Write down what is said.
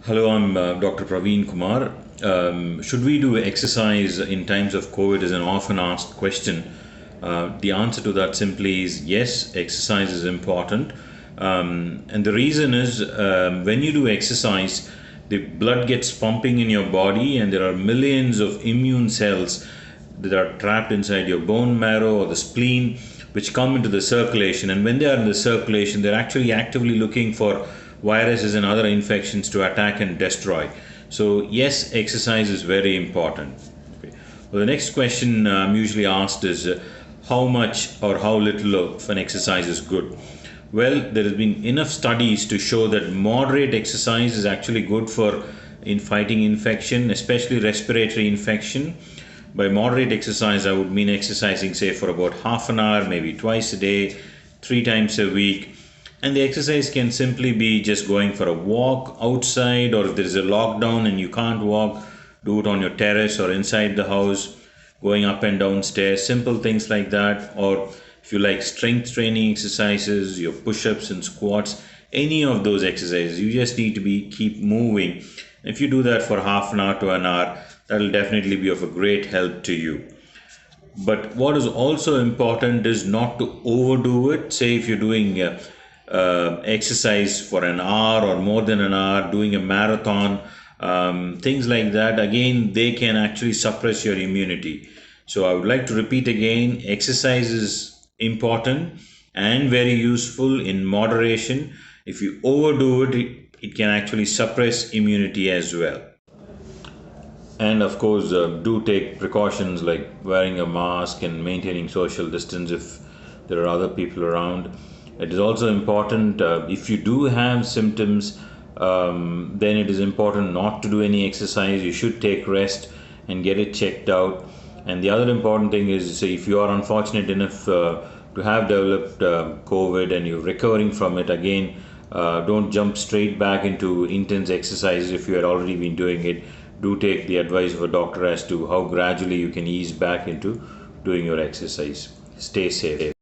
Hello, I'm Dr.K.L.Praveenkumar. Should we do exercise in times of COVID is an often asked question. The answer to that simply is yes, exercise is important. And the reason is when you do exercise, the blood gets pumping in your body, and there are millions of immune cells that are trapped inside your bone marrow or the spleen, which come into the circulation. And when they are in the circulation, they're actually actively looking for viruses and other infections to attack and destroy. So yes, exercise is very important. Okay. Well, the next question I'm usually asked is how much or how little of an exercise is good. Well, there has been enough studies to show that moderate exercise is actually good for in fighting infection, especially respiratory infection. By moderate exercise, I would mean exercising, say, for about half an hour, maybe twice a day, 3 times a week. And the exercise can simply be just going for a walk outside, or if there is a lockdown and you can't walk, do it on your terrace or inside the house, going up and down stairs, simple things like that. Or if you like strength training exercises, your push-ups and squats, any of those exercises, you just need to keep moving. If you do that for half an hour to an hour, that will definitely be of a great help to you. But what is also important is not to overdo it. Say if you're doing exercise for an hour or more than an hour, doing a marathon, things like that, again, they can actually suppress your immunity. So I would like to repeat again, exercise is important and very useful in moderation. If you overdo it, it can actually suppress immunity as well. And of course, do take precautions like wearing a mask and maintaining social distance if there are other people around. It is also important, if you do have symptoms, then it is important not to do any exercise. You should take rest and get it checked out. And the other important thing is, say, if you are unfortunate enough to have developed COVID and you're recovering from it, again, don't jump straight back into intense exercises if you had already been doing it. Do take the advice of a doctor as to how gradually you can ease back into doing your exercise. Stay safe.